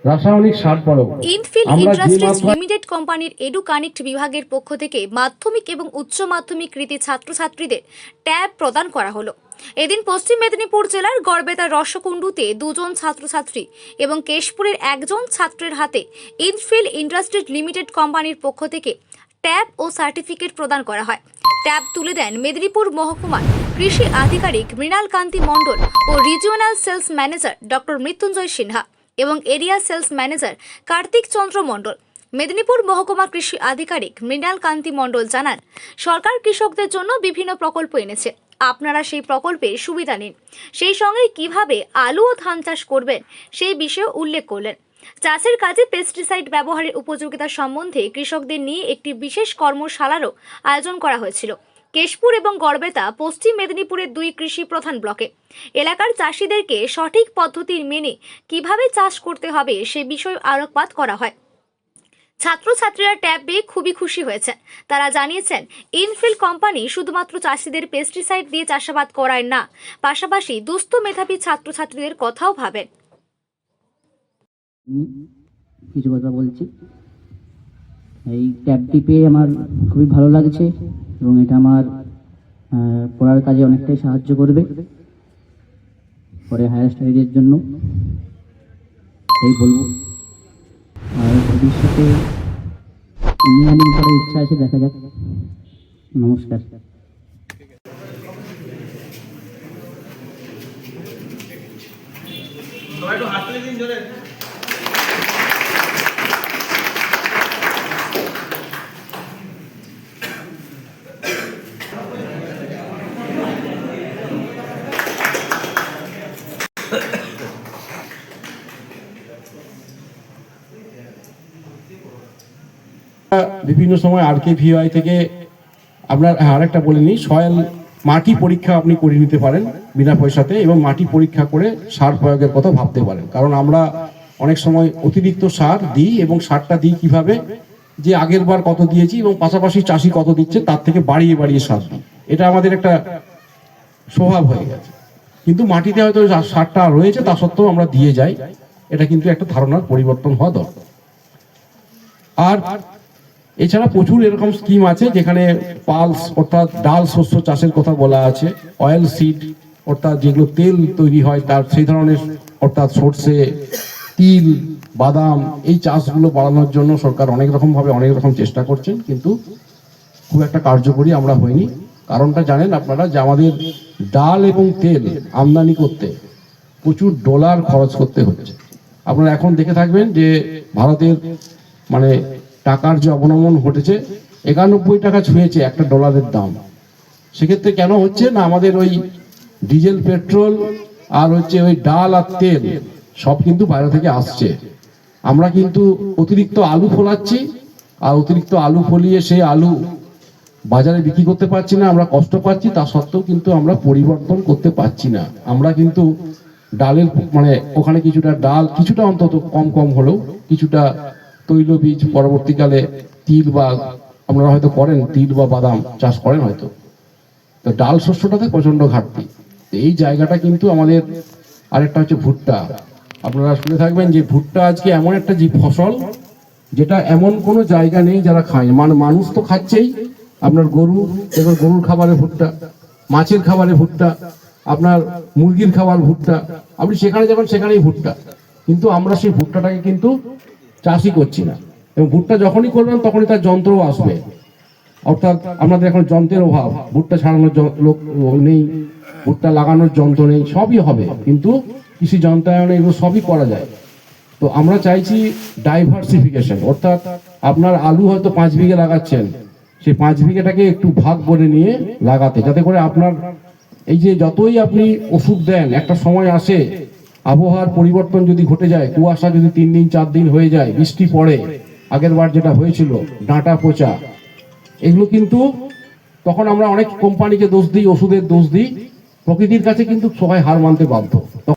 রাসায়নিক সার প্রয়োগ। ইনফিল industries limited কোম্পানির এডু কানেক্ট বিভাগের পক্ষ থেকে মাধ্যমিক এবং উচ্চ মাধ্যমিক কৃতী ছাত্রছাত্রীদের ট্যাব প্রদান করা হলো। এদিন পশ্চিম মেদিনীপুর জেলার গড়বেতার রসকুণ্ডুতে 2 জন ছাত্রছাত্রী এবং কেশপুরের 1 জন ছাত্রের হাতে ইনফিল ইন্ডাস্ট্রিজ লিমিটেড কোম্পানির পক্ষ থেকে ট্যাব ও সার্টিফিকেট প্রদান করা হয়। ট্যাব তুলে দেন মেদিনীপুর মহকুমার কৃষি আধিকারিক মৃণাল কান্তি মণ্ডল ও regional sales manager doctor Mrityunjoy Sinha এবং area sales manager Kartik Chandra Mondal. Medinipur মহকুমা কৃষি আধিকারিক মৃণাল কান্তি মণ্ডল জানান, সরকার কৃষকদের জন্য বিভিন্ন প্রকল্প এনেছে, আপনারা সেই প্রকল্পের সুবিধা নিন। সেই সঙ্গে কিভাবে আলু ও ধান চাষ করবেন সেই বিষয়ে উল্লেখ করলেন। চাষের কাজে পেস্টিসাইড ব্যবহারের উপযোগিতা সম্বন্ধে কৃষকদের নিয়ে একটি বিশেষ কর্মশালারও আয়োজন করা হয়েছিল। কেশপুর এবং গড়বেতা পশ্চিম মেদিনীপুরের 2 কৃষি প্রধান ব্লকে এলাকার চাষিদেরকে সঠিক পদ্ধতি মেনে কিভাবে চাষ করতে হবে সে বিষয়ে আলোকপাত করা হয়। ছাত্রছাত্রীরা ট্যাব পেয়ে খুবই খুশি হয়েছেন। তারা জানিয়েছেন, ইনফিল কোম্পানি শুধুমাত্র চাষিদের পেস্টিসাইড দিয়ে চাষাবাদ করায় না, পাশাপাশি দুস্থ মেধাবী ছাত্রছাত্রীদের কথাও ভাবেন। কিছু কথা বলছি। এই ট্যাবটি পেয়ে আমার খুবই ভালো লাগছে এবং এটা আমার পড়ার কাজে অনেকটাই সাহায্য করবে পরে হায়ার স্টাডিজের জন্য, এই বলবো। আর ভবিষ্যতে ইঞ্জিনিয়ারিং করার ইচ্ছা আছে, দেখা যাক। নমস্কার। বিভিন্ন সময় RKVY থেকে আপনার আরেকটা বলে নিই, সয়েল মাটি পরীক্ষা আপনি করে নিতে পারেন বিনা পয়সাতে, এবং মাটি পরীক্ষা করে সার প্রয়োগের কথা ভাবতে পারেন। কারণ আমরা অনেক সময় অতিরিক্ত সার দিই, এবং সারটা দিই কিভাবে, যে আগের বার কত দিয়েছি এবং পাশাপাশি চাষি কত দিচ্ছে তার থেকে বাড়িয়ে বাড়িয়ে সার দিই। এটা আমাদের একটা স্বভাব হয়ে গেছে, কিন্তু মাটিতে হয়তো সারটা রয়েছে তা সত্ত্বেও আমরা দিয়ে যাই। এটা কিন্তু একটা ধারণার পরিবর্তন হওয়া দরকার। আর এছাড়া প্রচুর এরকম স্কিম আছে যেখানে পালস অর্থাৎ ডাল শস্য চাষের কথা বলা আছে, অয়েল সিড অর্থাৎ যেগুলো তেল তৈরি হয় তার সেই ধরনের, অর্থাৎ সর্ষে, তিল, বাদাম, এই চাষগুলো বাড়ানোর জন্য সরকার অনেক রকমভাবে অনেক রকম চেষ্টা করছেন, কিন্তু খুব একটা কার্যকরী আমরা হইনি। কারণটা জানেন আপনারা, যে আমাদের ডাল এবং তেল আমদানি করতে প্রচুর ডলার খরচ করতে হচ্ছে। আপনারা এখন দেখে থাকবেন যে ভারতের মানে টাকার যে অবনমন ঘটেছে, 91 টাকা ছুঁয়েছে একটা ডলারের দাম। সেক্ষেত্রে কেন হচ্ছে না, আমাদের ওই ডিজেল, পেট্রোল আর হচ্ছে ওই ডাল আর তেল সব কিন্তু বাইরে থেকে আসছে। আমরা কিন্তু অতিরিক্ত আলু ফলাচ্ছি, আর অতিরিক্ত আলু ফলিয়ে সেই আলু বাজারে বিক্রি করতে পারছি না, আমরা কষ্ট পাচ্ছি। তা সত্ত্বেও কিন্তু আমরা পরিবর্তন করতে পারছি না। আমরা কিন্তু ডালের মানে ওখানে কিছুটা ডাল, কিছুটা অন্তত কম কম হলেও কিছুটা তৈলবীজ, পরবর্তীকালে তিল বা আপনারা হয়তো করেন, তিল বা বাদাম চাষ করেন হয়তো, তো ডাল শস্যটাতে প্রচন্ড ঘাটতি। এই জায়গাটা কিন্তু আমাদের। আরেকটা হচ্ছে ভুট্টা। আপনারা শুনে থাকবেন যে ভুট্টা আজকে এমন একটা যে ফসল যেটা এমন কোনো জায়গা নেই যারা খায়, মানুষ তো খাচ্ছেই। আপনার গরু, এবার গরুর খাবারে ভুট্টা, মাছের খাবারে ভুট্টা, আপনার মুরগির খাবার ভুট্টা, আপনি সেখানে যাবেন সেখানেই ভুট্টা। কিন্তু আমরা সেই ভুট্টাটাকে কিন্তু চাষই করছি না, এবং ভুট্টা যখনই করবেন তখনই তার যন্ত্রও আসবে। অর্থাৎ আমাদের এখন যন্ত্রের অভাব, ভুট্টা ছাড়ানোর লোক নেই, ভুট্টা লাগানোর যন্ত্র নেই, সবই হবে কিন্তু কৃষি যন্ত্রায়নে এগুলো সবই করা যায়। তো আমরা চাইছি ডাইভার্সিফিকেশন, অর্থাৎ আপনার আলু হয়তো 5 বিঘে লাগাচ্ছেন, সেই 5 বিঘেটাকে একটু ভাগ করে নিয়ে লাগাতে, যাতে করে আপনার এই যে যতই আপনি ওষুধ দেন, একটা সময় আসে আবহাওয়ার পরিবর্তন যদি ঘটে যায়, কুয়াশা যদি 3 দিন 4 দিন হয়ে যায়, বৃষ্টি পড়ে, আগের বার যেটা হয়েছিল ডাঁটা পচা, এগুলো কিন্তু তখন আমরা অনেক কোম্পানিকে দোষ দিই, ওষুধের দোষ দিই। প্রকৃতির কাছে কিন্তু সবাই হার মানতে বাধ্য।